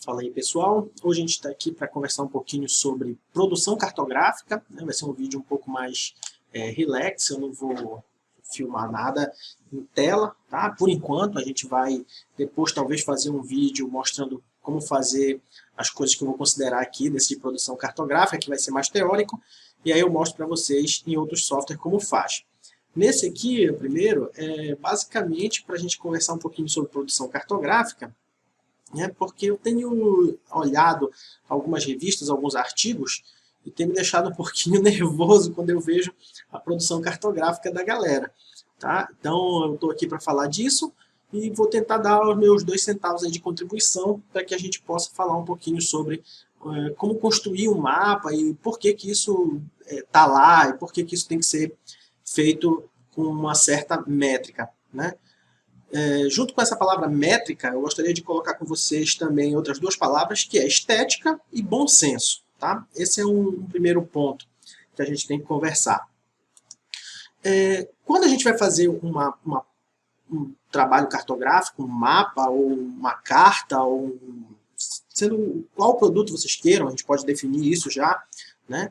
Fala aí, pessoal. Hoje a gente está aqui para conversar um pouquinho sobre produção cartográfica, né? Vai ser um vídeo um pouco mais relax, eu não vou filmar nada em tela, tá? Por enquanto, a gente vai depois talvez fazer um vídeo mostrando como fazer as coisas que eu vou considerar aqui desse de produção cartográfica, que vai ser mais teórico, e aí eu mostro para vocês em outros softwares como faz. Nesse aqui, o primeiro, é basicamente para a gente conversar um pouquinho sobre produção cartográfica, porque eu tenho olhado algumas revistas, alguns artigos, e tem me deixado um pouquinho nervoso quando eu vejo a produção cartográfica da galera. Tá? Então, eu estou aqui para falar disso e vou tentar dar os meus 2 centavos aí de contribuição para que a gente possa falar um pouquinho sobre como construir um mapa e por que isso está lá e por que isso tem que ser feito com uma certa métrica, né? Junto com essa palavra métrica, eu gostaria de colocar com vocês também outras duas palavras, que é estética e bom senso. Tá? Esse é um primeiro ponto que a gente tem que conversar. Quando a gente vai fazer um trabalho cartográfico, um mapa, ou uma carta, ou sendo qual produto vocês queiram, a gente pode definir isso já, né?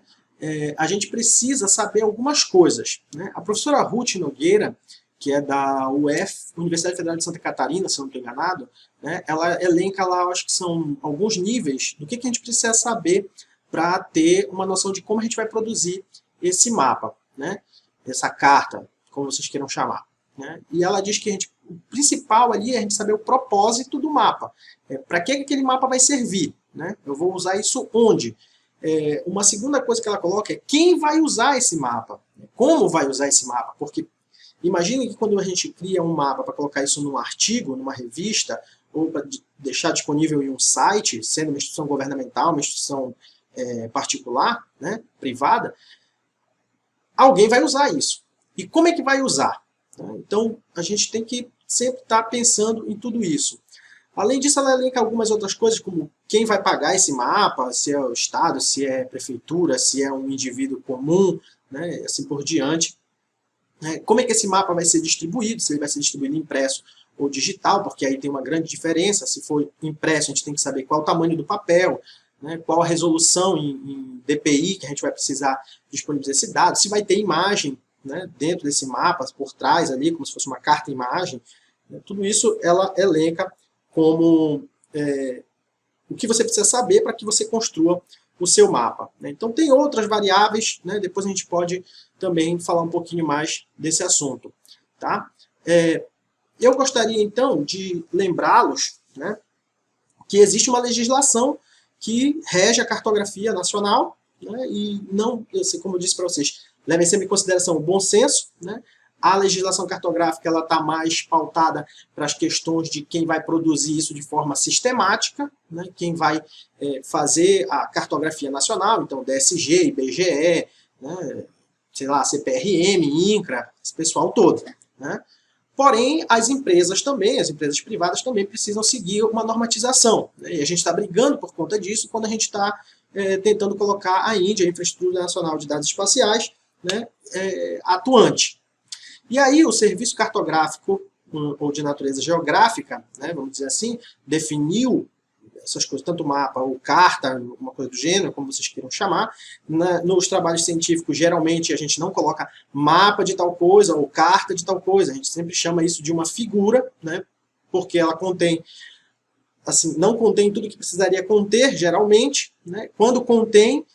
A gente precisa saber algumas coisas, né? A professora Ruth Nogueira, que é da Universidade Federal de Santa Catarina, se eu não estou enganado, né, ela elenca lá, acho que são alguns níveis do que a gente precisa saber para ter uma noção de como a gente vai produzir esse mapa, né, essa carta, como vocês queiram chamar. Né? E ela diz que o principal ali é a gente saber o propósito do mapa. Para que aquele mapa vai servir? Né? Eu vou usar isso onde? Uma segunda coisa que ela coloca é quem vai usar esse mapa, como vai usar esse mapa, porque imagine que quando a gente cria um mapa para colocar isso num artigo, numa revista, ou para deixar disponível em um site, sendo uma instituição governamental, uma instituição particular, né, privada, alguém vai usar isso. E como é que vai usar? Então, a gente tem que sempre estar pensando em tudo isso. Além disso, ela elenca algumas outras coisas, como quem vai pagar esse mapa, se é o Estado, se é a prefeitura, se é um indivíduo comum, né, assim por diante. Como é que esse mapa vai ser distribuído, se ele vai ser distribuído impresso ou digital, porque aí tem uma grande diferença. Se for impresso, a gente tem que saber qual o tamanho do papel, né, qual a resolução em DPI que a gente vai precisar disponibilizar esse dado, se vai ter imagem, né, dentro desse mapa, por trás ali, como se fosse uma carta-imagem. Tudo isso ela elenca como o que você precisa saber para que você construa o seu mapa. Então tem outras variáveis, né? Depois a gente pode também falar um pouquinho mais desse assunto. Tá? Eu gostaria então de lembrá-los, né, que existe uma legislação que rege a cartografia nacional, né, e não, como eu disse para vocês, levem sempre em consideração o bom senso, né? A legislação cartográfica está mais pautada para as questões de quem vai produzir isso de forma sistemática, né? Quem vai fazer a cartografia nacional, então DSG, IBGE, né? Sei lá, CPRM, INCRA, esse pessoal todo. Né? Porém, as empresas também, as empresas privadas também precisam seguir uma normatização. Né? E a gente está brigando por conta disso quando a gente está tentando colocar a Índia, a Infraestrutura Nacional de Dados Espaciais, né, atuante. E aí o serviço cartográfico, ou de natureza geográfica, né, vamos dizer assim, definiu essas coisas, tanto mapa ou carta, alguma coisa do gênero, como vocês queiram chamar. Nos trabalhos científicos, geralmente, a gente não coloca mapa de tal coisa ou carta de tal coisa. A gente sempre chama isso de uma figura, né, porque ela contém, assim, não contém tudo que precisaria conter, geralmente. Né. Quando contém,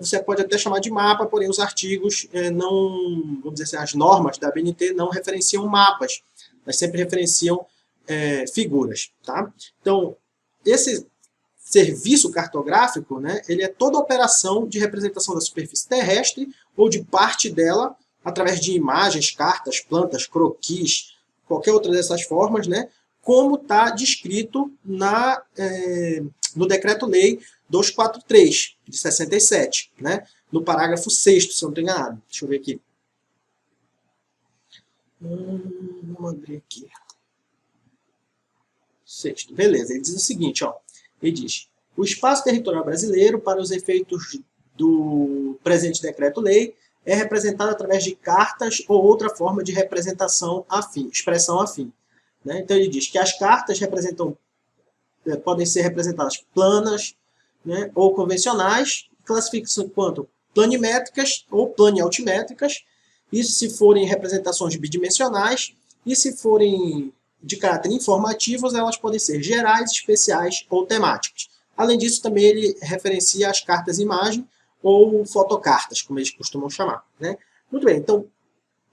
você pode até chamar de mapa, porém os artigos não, vamos dizer assim, as normas da ABNT não referenciam mapas, mas sempre referenciam figuras. Tá? Então, esse serviço cartográfico, né, ele é toda operação de representação da superfície terrestre ou de parte dela, através de imagens, cartas, plantas, croquis, qualquer outra dessas formas, né, como está descrito no Decreto-Lei 243, de 67, né? No parágrafo 6º, se eu não estou enganado. Deixa eu ver aqui. Vamos abrir aqui. 6º, beleza. Ele diz o seguinte, ó. Ele diz, o espaço territorial brasileiro, para os efeitos do presente Decreto-Lei, é representado através de cartas ou outra forma de representação afim, expressão afim. Né? Então ele diz que as cartas representam podem ser representadas planas, né, ou convencionais, classifica-se enquanto planimétricas ou planialtimétricas, isso se forem representações bidimensionais, e se forem de caráter informativos, elas podem ser gerais, especiais ou temáticas. Além disso, também ele referencia as cartas imagem ou fotocartas, como eles costumam chamar, né? Muito bem, então,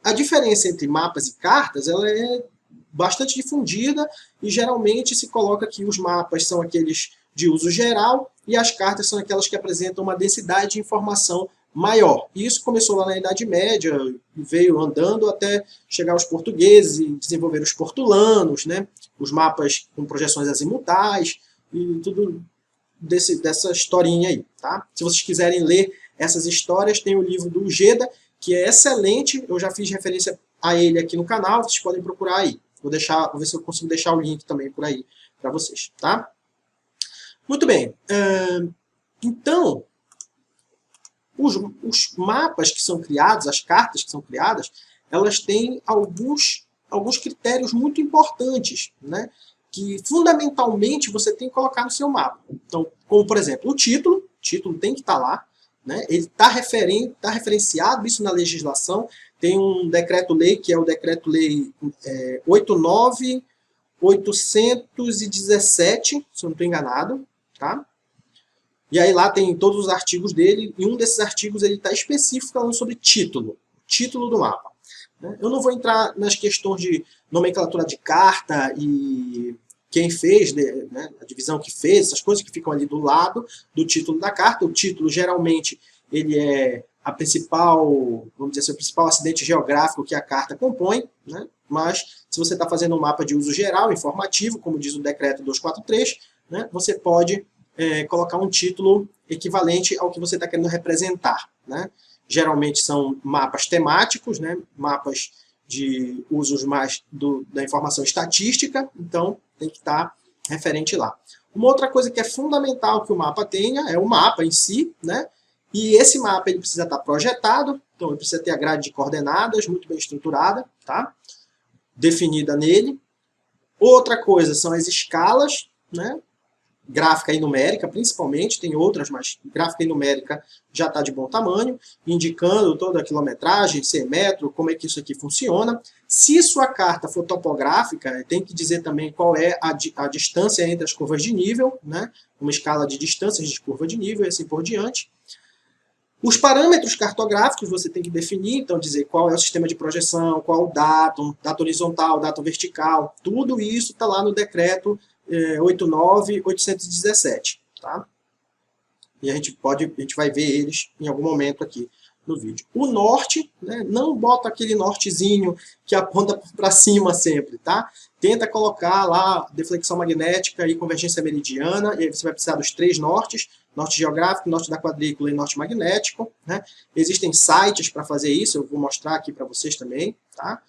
a diferença entre mapas e cartas ela é bastante difundida e geralmente se coloca que os mapas são aqueles de uso geral e as cartas são aquelas que apresentam uma densidade de informação maior. E isso começou lá na Idade Média e veio andando até chegar aos portugueses e desenvolver os portulanos, né? Os mapas com projeções azimutais e tudo dessa historinha aí. Tá? Se vocês quiserem ler essas histórias, tem o livro do Ujeda, que é excelente, eu já fiz referência a ele aqui no canal, vocês podem procurar aí. Vou ver se eu consigo deixar o link também por aí para vocês. Tá? Muito bem. Então, os mapas que são criados, as cartas que são criadas, elas têm alguns critérios muito importantes, né? Que fundamentalmente você tem que colocar no seu mapa. Então, como por exemplo, o título tem que estar lá, né? Ele está referenciado isso na legislação. Tem um decreto-lei, que é o decreto-lei 89.817, se eu não estou enganado, tá? E aí lá tem todos os artigos dele, e um desses artigos ele está específico falando sobre título do mapa. Né? Eu não vou entrar nas questões de nomenclatura de carta e quem fez, né, a divisão que fez, essas coisas que ficam ali do lado do título da carta. O título, geralmente, ele é a principal, vamos dizer assim, o principal acidente geográfico que a carta compõe, né? Mas se você está fazendo um mapa de uso geral, informativo, como diz o decreto 243, né, você pode colocar um título equivalente ao que você está querendo representar. Né? Geralmente são mapas temáticos, né? Mapas de usos mais da informação estatística, então tem que estar referente lá. Uma outra coisa que é fundamental que o mapa tenha é o mapa em si, né? E esse mapa ele precisa estar projetado, então ele precisa ter a grade de coordenadas muito bem estruturada, tá? Definida nele. Outra coisa são as escalas, né? Gráfica e numérica, principalmente, tem outras, mas gráfica e numérica já está de bom tamanho, indicando toda a quilometragem, metro, como é que isso aqui funciona. Se sua carta for topográfica, tem que dizer também qual é a distância entre as curvas de nível, né? Uma escala de distâncias de curva de nível e assim por diante. Os parâmetros cartográficos você tem que definir, então dizer qual é o sistema de projeção, qual o datum, data horizontal, data vertical, tudo isso está lá no decreto 89.817, tá? E a gente vai ver eles em algum momento aqui no vídeo. O norte, né, não bota aquele nortezinho que aponta para cima sempre, tá? Tenta colocar lá deflexão magnética e convergência meridiana, e aí você vai precisar dos 3 nortes, norte geográfico, norte da quadrícula e norte magnético, né? Existem sites para fazer isso, eu vou mostrar aqui para vocês também, tá?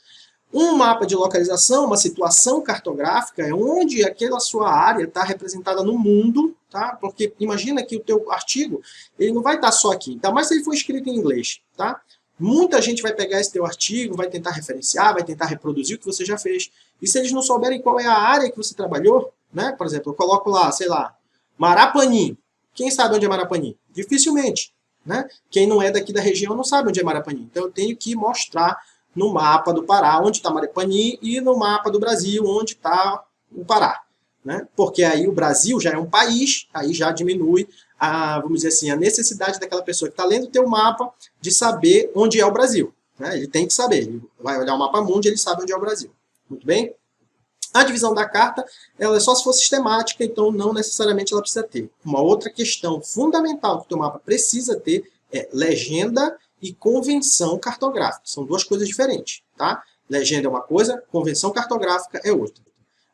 Um mapa de localização, uma situação cartográfica, é onde aquela sua área está representada no mundo, tá? Porque imagina que o teu artigo, ele não vai estar só aqui, ainda mais se ele for escrito em inglês, tá? Muita gente vai pegar esse teu artigo, vai tentar referenciar, vai tentar reproduzir o que você já fez. E se eles não souberem qual é a área que você trabalhou, né? Por exemplo, eu coloco lá, sei lá, Marapanim. Quem sabe onde é Marapanim? Dificilmente, né? Quem não é daqui da região não sabe onde é Marapanim. Então eu tenho que mostrar no mapa do Pará, onde está Marapanim, e no mapa do Brasil, onde está o Pará. Né? Porque aí o Brasil já é um país, aí já diminui, vamos dizer assim, a necessidade daquela pessoa que está lendo o teu mapa de saber onde é o Brasil. Né? Ele tem que saber, ele vai olhar o mapa mundi, ele sabe onde é o Brasil. Muito bem? A divisão da carta, ela é só se for sistemática, então não necessariamente ela precisa ter. Uma outra questão fundamental que o teu mapa precisa ter é legenda e convenção cartográfica. São duas coisas diferentes, tá? Legenda é uma coisa, convenção cartográfica é outra.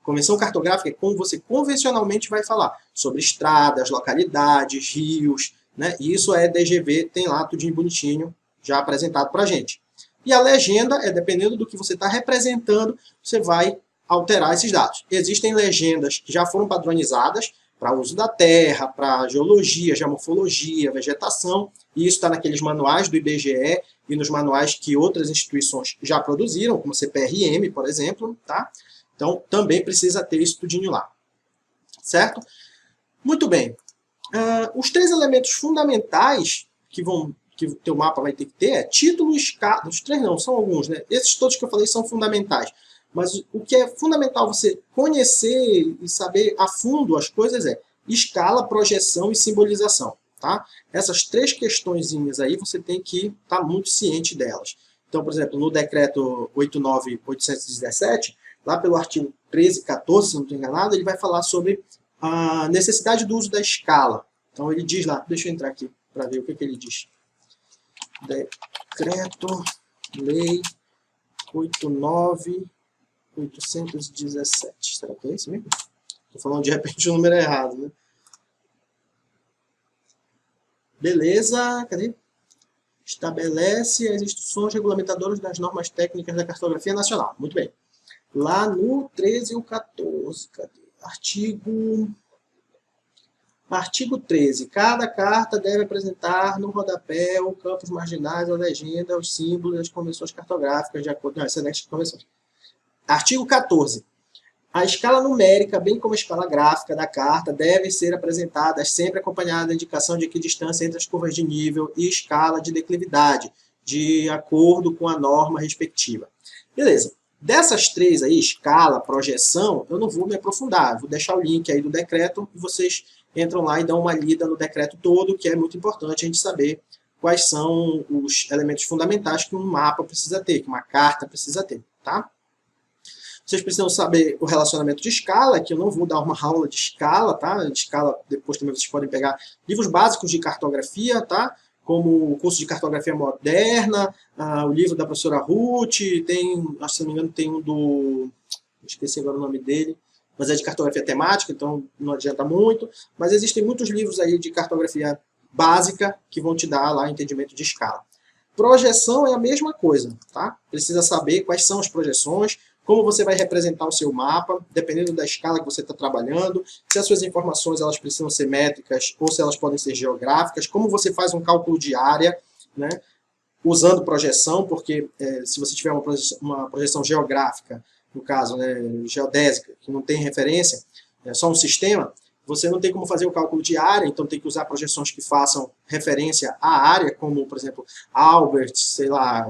Convenção cartográfica é como você convencionalmente vai falar sobre estradas, localidades, rios, né? E isso é DGV, tem lá tudinho bonitinho, já apresentado para a gente. E a legenda é, dependendo do que você está representando, você vai alterar esses dados. Existem legendas que já foram padronizadas para uso da terra, para geologia, geomorfologia, vegetação, e isso está naqueles manuais do IBGE e nos manuais que outras instituições já produziram, como a CPRM, por exemplo, tá? Então, também precisa ter isso tudinho lá. certo? Muito bem. Os 3 elementos fundamentais que o teu mapa vai ter que ter é título, escala... Os 3 não, são alguns, né? Esses todos que eu falei são fundamentais. Mas o que é fundamental você conhecer e saber a fundo as coisas é escala, projeção e simbolização, tá? Essas 3 questõezinhas aí você tem que estar muito ciente delas. Então, por exemplo, no decreto 89.817, lá pelo artigo 13.14, se não estou enganado, ele vai falar sobre a necessidade do uso da escala. Então ele diz lá, deixa eu entrar aqui para ver o que ele diz. Decreto, lei 89.817. Será que é esse mesmo? Estou falando de repente o número errado, né? Beleza, cadê? Estabelece as instruções regulamentadoras das normas técnicas da cartografia nacional. Muito bem. Lá no 13 e o 14, cadê? Artigo 13. Cada carta deve apresentar no rodapé ou campos marginais a legenda, os símbolos e as convenções cartográficas de acordo com as anexas de convenções. Artigo 14. A escala numérica, bem como a escala gráfica da carta, devem ser apresentadas sempre acompanhadas da indicação de equidistância entre as curvas de nível e escala de declividade, de acordo com a norma respectiva. Beleza. Dessas 3 aí, escala, projeção, eu não vou me aprofundar. Eu vou deixar o link aí do decreto e vocês entram lá e dão uma lida no decreto todo, que é muito importante a gente saber quais são os elementos fundamentais que um mapa precisa ter, que uma carta precisa ter, tá? Vocês precisam saber o relacionamento de escala, que eu não vou dar uma aula de escala, tá? De escala, depois também vocês podem pegar livros básicos de cartografia, tá? Como o curso de cartografia moderna, o livro da professora Ruth, tem, acho que se não me engano, tem um do... esqueci agora o nome dele, mas é de cartografia temática, então não adianta muito. Mas existem muitos livros aí de cartografia básica que vão te dar lá entendimento de escala. Projeção é a mesma coisa, tá? Precisa saber quais são as projeções, como você vai representar o seu mapa, dependendo da escala que você está trabalhando, se as suas informações elas precisam ser métricas ou se elas podem ser geográficas, como você faz um cálculo de área, né, usando projeção, porque se você tiver uma projeção geográfica, no caso, né, geodésica, que não tem referência, é só um sistema, você não tem como fazer o cálculo de área, então tem que usar projeções que façam referência à área, como, por exemplo, Albert, sei lá,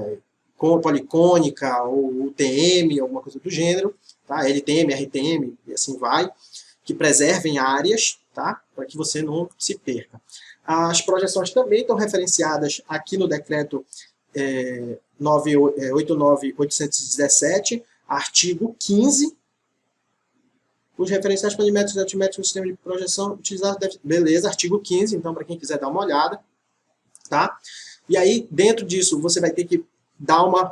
policônica, ou UTM, alguma coisa do gênero, tá? LTM, RTM, e assim vai, que preservem áreas, tá? Para que você não se perca. As projeções também estão referenciadas aqui no decreto 89.817, artigo 15, os referenciais para metros e altimetros no sistema de projeção utilizados, beleza, artigo 15, então para quem quiser dar uma olhada, tá? E aí, dentro disso, você vai ter que dar uma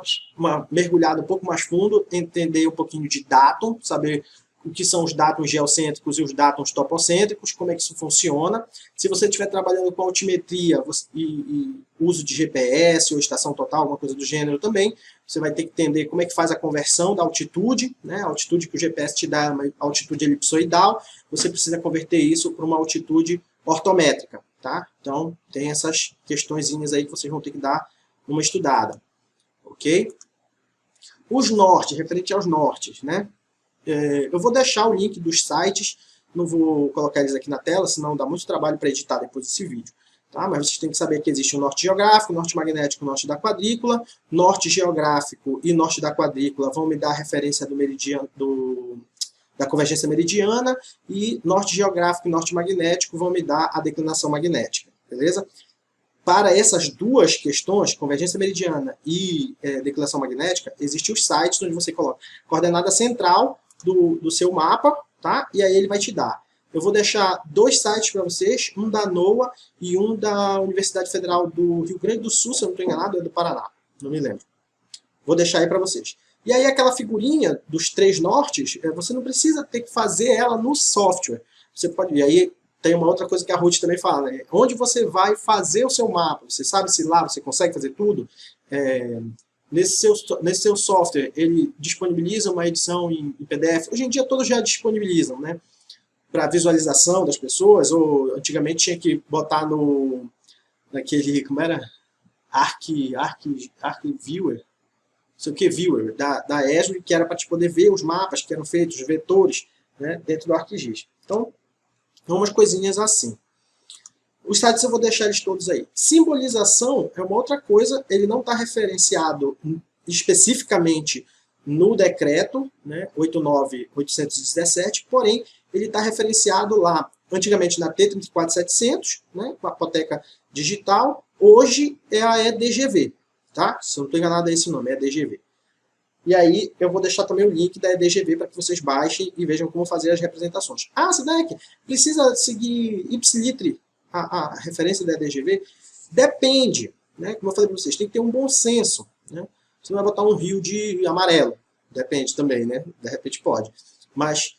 mergulhada um pouco mais fundo, entender um pouquinho de datum, saber o que são os datums geocêntricos e os datums topocêntricos, como é que isso funciona. Se você estiver trabalhando com altimetria e uso de GPS ou estação total, alguma coisa do gênero também, você vai ter que entender como é que faz a conversão da altitude, né? A altitude que o GPS te dá é uma altitude elipsoidal, você precisa converter isso para uma altitude ortométrica, tá? Então, tem essas questõezinhas aí que vocês vão ter que dar uma estudada, ok? Os nortes, referente aos nortes, né? Eu vou deixar o link dos sites, não vou colocar eles aqui na tela, senão dá muito trabalho para editar depois desse vídeo. Tá? Mas vocês têm que saber que existe o norte geográfico, norte magnético, norte da quadrícula. Norte geográfico e norte da quadrícula vão me dar a referência do meridiano, da convergência meridiana, e norte geográfico e norte magnético vão me dar a declinação magnética. Beleza? Para essas duas questões, convergência meridiana e declinação magnética, existem os sites onde você coloca coordenada central do seu mapa, tá? E aí ele vai te dar. Eu vou deixar dois sites para vocês, um da NOAA e um da Universidade Federal do Rio Grande do Sul, se eu não estou enganado, é do Paraná, não me lembro. Vou deixar aí para vocês. E aí aquela figurinha dos 3 nortes, você não precisa ter que fazer ela no software. Você pode, e aí tem uma outra coisa que a Ruth também fala, né? Onde você vai fazer o seu mapa? Você sabe se lá você consegue fazer tudo? Nesse seu software, ele disponibiliza uma edição em PDF. Hoje em dia todos já disponibilizam, né? Para visualização das pessoas, ou antigamente tinha que botar naquele, como era? ArcViewer, não sei o que, Viewer, da Esri, que era para te poder ver os mapas que eram feitos, os vetores, né, dentro do ArcGIS. Então, Então, umas coisinhas assim. Os sites eu vou deixar eles todos aí. Simbolização é uma outra coisa, ele não está referenciado especificamente no decreto, né, 89.817, porém, ele está referenciado lá, antigamente na T34700, né, com a hipoteca digital, hoje é a EDGV, tá? Se eu não estou enganado é esse nome, é EDGV. E aí eu vou deixar também o link da EDGV para que vocês baixem e vejam como fazer as representações. Ah, Sidek, precisa seguir ipsilitri, a referência da EDGV? Depende, né? Como eu falei para vocês, tem que ter um bom senso, né? Você não vai botar um rio de amarelo, depende também, né? De repente pode. Mas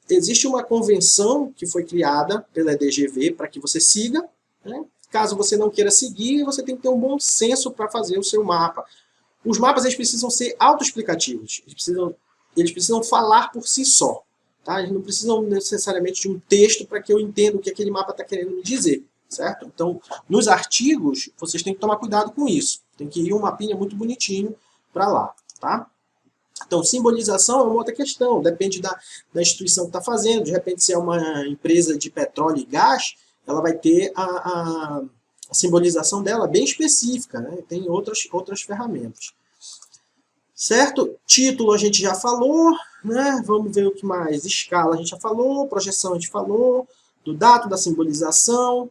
existe uma convenção que foi criada pela EDGV para que você siga, né? Caso você não queira seguir, você tem que ter um bom senso para fazer o seu mapa. Os mapas eles precisam ser autoexplicativos, eles precisam falar por si só. Tá? Eles não precisam necessariamente de um texto para que eu entenda o que aquele mapa está querendo me dizer. Certo? Então, nos artigos, vocês têm que tomar cuidado com isso. Tem que ir um mapinha muito bonitinho para lá. Tá? Então, simbolização é uma outra questão, depende da instituição que está fazendo. De repente, se é uma empresa de petróleo e gás, ela vai ter a simbolização dela bem específica, né? Tem outras ferramentas. Certo? Título a gente já falou, né? Vamos ver o que mais. Escala a gente já falou, projeção a gente falou, do dado, da simbolização,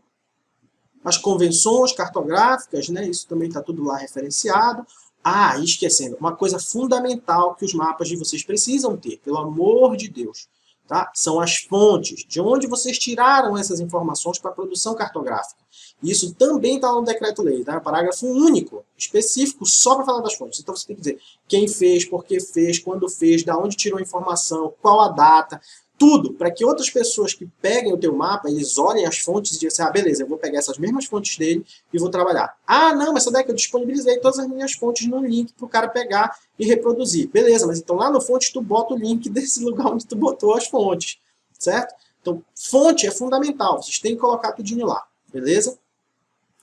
as convenções cartográficas, né? Isso também está tudo lá referenciado. Ah, e esquecendo, uma coisa fundamental que os mapas de vocês precisam ter, pelo amor de Deus, tá? São as fontes, de onde vocês tiraram essas informações para a produção cartográfica. Isso também está no decreto-lei, tá? Parágrafo único, específico, só para falar das fontes. Então você tem que dizer quem fez, por que fez, quando fez, da onde tirou a informação, qual a data, tudo, para que outras pessoas que peguem o teu mapa, eles olhem as fontes e digam assim, ah, beleza, eu vou pegar essas mesmas fontes dele e vou trabalhar. Ah, não, mas essa daqui eu disponibilizei todas as minhas fontes no link para o cara pegar e reproduzir. Beleza, mas então lá no fonte tu bota o link desse lugar onde tu botou as fontes, certo? Então, fonte é fundamental, vocês têm que colocar tudinho lá, beleza?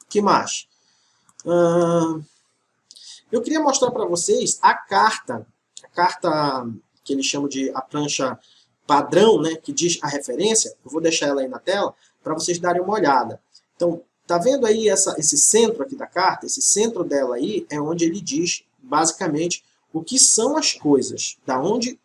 O que mais? Eu queria mostrar para vocês a carta que eles chamam de a prancha padrão, né, que diz a referência. Eu vou deixar ela aí na tela para vocês darem uma olhada. Então, tá vendo aí esse centro aqui da carta? Esse centro dela aí é onde ele diz, basicamente, o que são as coisas,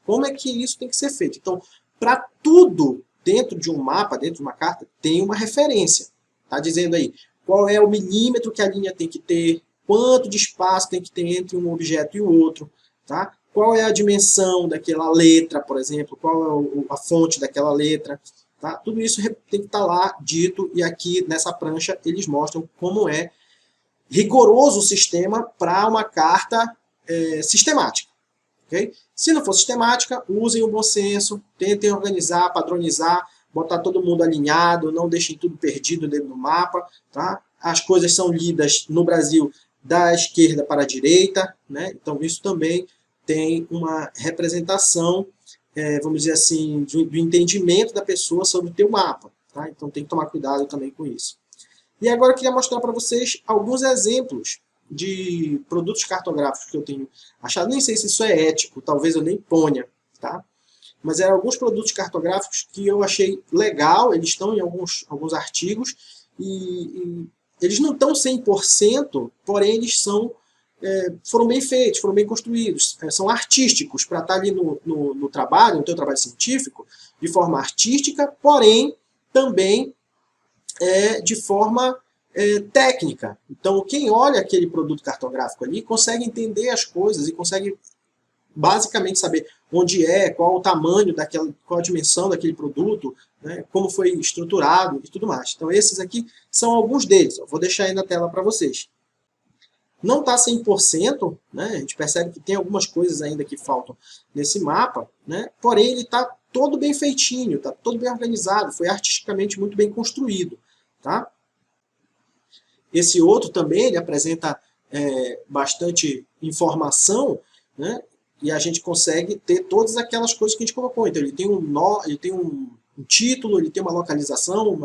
como é que isso tem que ser feito. Então, para tudo dentro de um mapa, dentro de uma carta, tem uma referência. Tá dizendo aí qual é o milímetro que a linha tem que ter, quanto de espaço tem que ter entre um objeto e o outro, tá? Qual é a dimensão daquela letra, por exemplo, qual é a fonte daquela letra, tá? Tudo isso tem que estar lá dito, e aqui nessa prancha eles mostram como é rigoroso o sistema para uma carta sistemática. Okay? Se não for sistemática, usem o bom senso, tentem organizar, padronizar, botar todo mundo alinhado, não deixem tudo perdido dentro do mapa. Tá? As coisas são lidas no Brasil da esquerda para a direita, né? Então isso também tem uma representação, vamos dizer assim, do entendimento da pessoa sobre o teu mapa. Tá? Então tem que tomar cuidado também com isso. E agora eu queria mostrar para vocês alguns exemplos de produtos cartográficos que eu tenho achado. Nem sei se isso é ético, talvez eu nem ponha, tá? Mas eram alguns produtos cartográficos que eu achei legal, eles estão em alguns artigos, e eles não estão 100%, porém eles foram bem feitos, foram bem construídos, são artísticos, para estar ali no trabalho, no teu trabalho científico, de forma artística, porém também de forma técnica. Então, quem olha aquele produto cartográfico ali consegue entender as coisas e consegue basicamente saber onde qual o tamanho qual a dimensão daquele produto, né, como foi estruturado e tudo mais. Então, esses aqui são alguns deles. Eu vou deixar aí na tela para vocês. Não está 100%, né, a gente percebe que tem algumas coisas ainda que faltam nesse mapa, né, porém ele está todo bem feitinho, está todo bem organizado, foi artisticamente muito bem construído. Tá? Esse outro também ele apresenta bastante informação, né, e a gente consegue ter todas aquelas coisas que a gente colocou. Então ele tem um título, ele tem uma localização,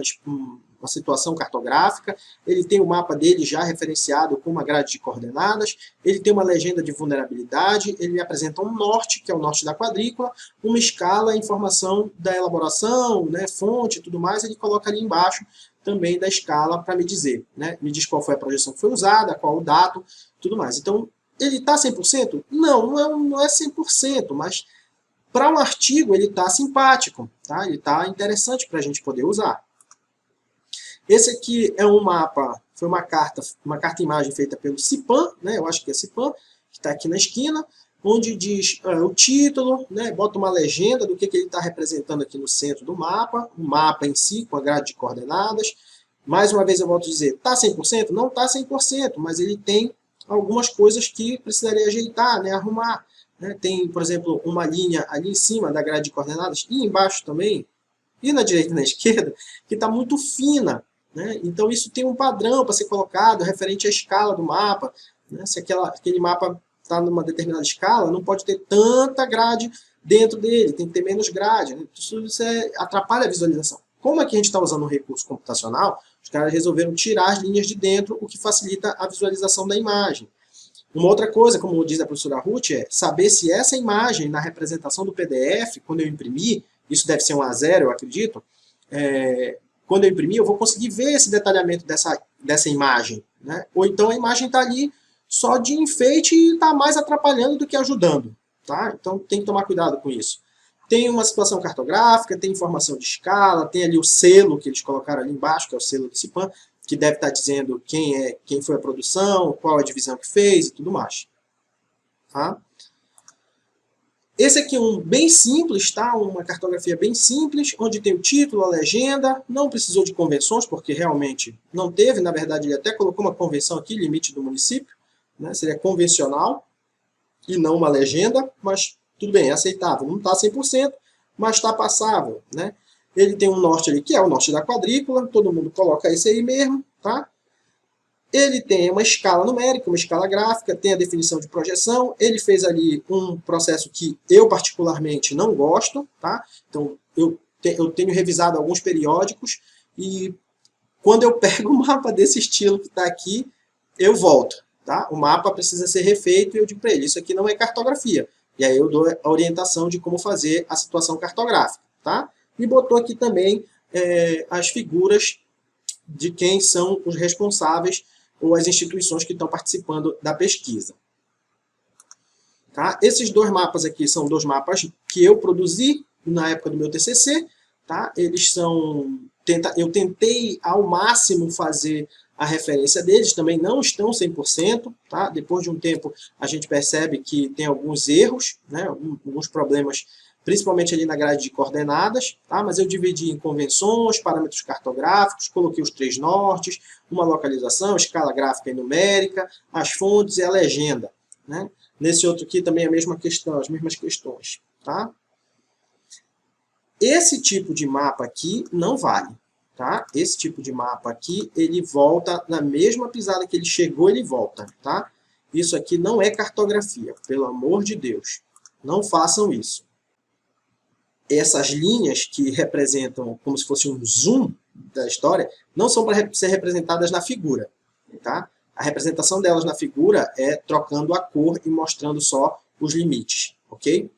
uma situação cartográfica, ele tem o mapa dele já referenciado com uma grade de coordenadas, ele tem uma legenda de vulnerabilidade, ele apresenta um norte, que é o norte da quadrícula, uma escala, informação da elaboração, né, fonte e tudo mais, ele coloca ali embaixo também da escala para me dizer, né, me diz qual foi a projeção que foi usada, qual o dado, tudo mais. Então, ele está 100%? Não é 100%, mas para um artigo ele está simpático, tá? Ele está interessante para a gente poder usar. Esse aqui é um mapa, foi uma carta-imagem feita pelo Cipan, né? Eu acho que é Cipan, que está aqui na esquina, onde diz o título, né? Bota uma legenda do que ele está representando aqui no centro do mapa, o mapa em si, com a grade de coordenadas. Mais uma vez eu volto a dizer, está 100%? Não está 100%, mas ele tem algumas coisas que precisaria ajeitar, né? Arrumar. Né? Tem, por exemplo, uma linha ali em cima da grade de coordenadas, e embaixo também, e na direita e na esquerda, que está muito fina. Né? Então isso tem um padrão para ser colocado referente à escala do mapa. Né? Se aquele mapa está numa determinada escala, não pode ter tanta grade dentro dele, tem que ter menos grade. Né? Isso atrapalha a visualização. Como aqui a gente está usando um recurso computacional, os caras resolveram tirar as linhas de dentro, o que facilita a visualização da imagem. Uma outra coisa, como diz a professora Ruth, é saber se essa imagem na representação do PDF, quando eu imprimir, isso deve ser um A0, eu acredito, quando eu imprimir, eu vou conseguir ver esse detalhamento dessa imagem. Né? Ou então a imagem está ali só de enfeite e está mais atrapalhando do que ajudando. Tá? Então tem que tomar cuidado com isso. Tem uma situação cartográfica, tem informação de escala, tem ali o selo que eles colocaram ali embaixo, que é o selo do Cipan, que deve estar dizendo quem foi a produção, qual a divisão que fez e tudo mais. Tá? Esse aqui é um bem simples, tá? Uma cartografia bem simples, onde tem o título, a legenda, não precisou de convenções, porque realmente não teve, na verdade ele até colocou uma convenção aqui, limite do município, né? Seria convencional e não uma legenda, mas tudo bem, é aceitável. Não está 100%, mas está passável, né? Ele tem um norte ali, que é o norte da quadrícula, todo mundo coloca esse aí mesmo, tá? Ele tem uma escala numérica, uma escala gráfica, tem a definição de projeção, ele fez ali um processo que eu particularmente não gosto, tá? Então, eu tenho revisado alguns periódicos e quando eu pego um mapa desse estilo que está aqui, eu volto, tá? O mapa precisa ser refeito e eu digo para ele, isso aqui não é cartografia. E aí eu dou a orientação de como fazer a situação cartográfica, tá? E botou aqui também as figuras de quem são os responsáveis ou as instituições que estão participando da pesquisa. Tá? Esses dois mapas aqui são dois mapas que eu produzi na época do meu TCC. Tá? Eles são... Eu tentei ao máximo fazer a referência deles, também não estão 100%. Tá? Depois de um tempo a gente percebe que tem alguns erros, né? Alguns problemas, principalmente ali na grade de coordenadas, tá? Mas eu dividi em convenções, parâmetros cartográficos, coloquei os 3 nortes, uma localização, escala gráfica e numérica, as fontes e a legenda. Né? Nesse outro aqui também a mesma questão, as mesmas questões. Tá? Esse tipo de mapa aqui não vale. Tá? Esse tipo de mapa aqui, ele volta na mesma pisada que ele chegou, ele volta. Tá? Isso aqui não é cartografia, pelo amor de Deus. Não façam isso. Essas linhas que representam como se fosse um zoom da história, não são para ser representadas na figura. Tá? A representação delas na figura é trocando a cor e mostrando só os limites. Ok?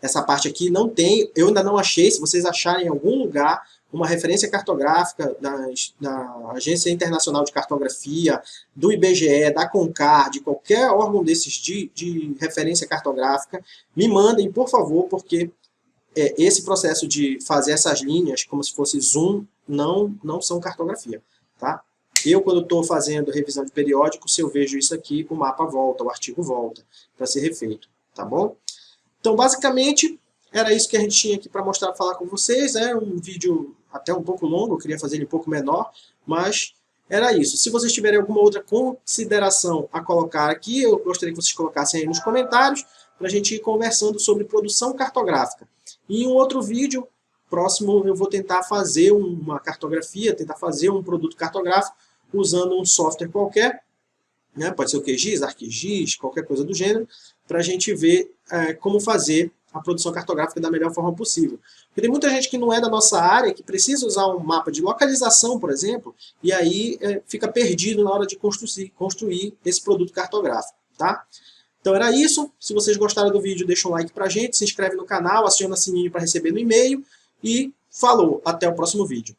Essa parte aqui não tem, eu ainda não achei, se vocês acharem em algum lugar, uma referência cartográfica da Agência Internacional de Cartografia, do IBGE, da CONCAR, de qualquer órgão desses de referência cartográfica, me mandem, por favor, porque esse processo de fazer essas linhas como se fosse zoom não são cartografia. Tá? Eu, quando estou fazendo revisão de periódico, se eu vejo isso aqui, o mapa volta, o artigo volta para ser refeito. Tá bom? Então, basicamente, era isso que a gente tinha aqui para mostrar, falar com vocês. É um vídeo até um pouco longo, eu queria fazer ele um pouco menor, mas era isso. Se vocês tiverem alguma outra consideração a colocar aqui, eu gostaria que vocês colocassem aí nos comentários, para a gente ir conversando sobre produção cartográfica. E em um outro vídeo próximo eu vou tentar fazer uma cartografia, tentar fazer um produto cartográfico usando um software qualquer, né? Pode ser o QGIS, ArcGIS, qualquer coisa do gênero, para a gente ver como fazer a produção cartográfica da melhor forma possível. Porque tem muita gente que não é da nossa área, que precisa usar um mapa de localização, por exemplo, e aí fica perdido na hora de construir esse produto cartográfico, tá? Então era isso. Se vocês gostaram do vídeo, deixa um like pra gente, se inscreve no canal, aciona o sininho para receber no e-mail e falou, até o próximo vídeo.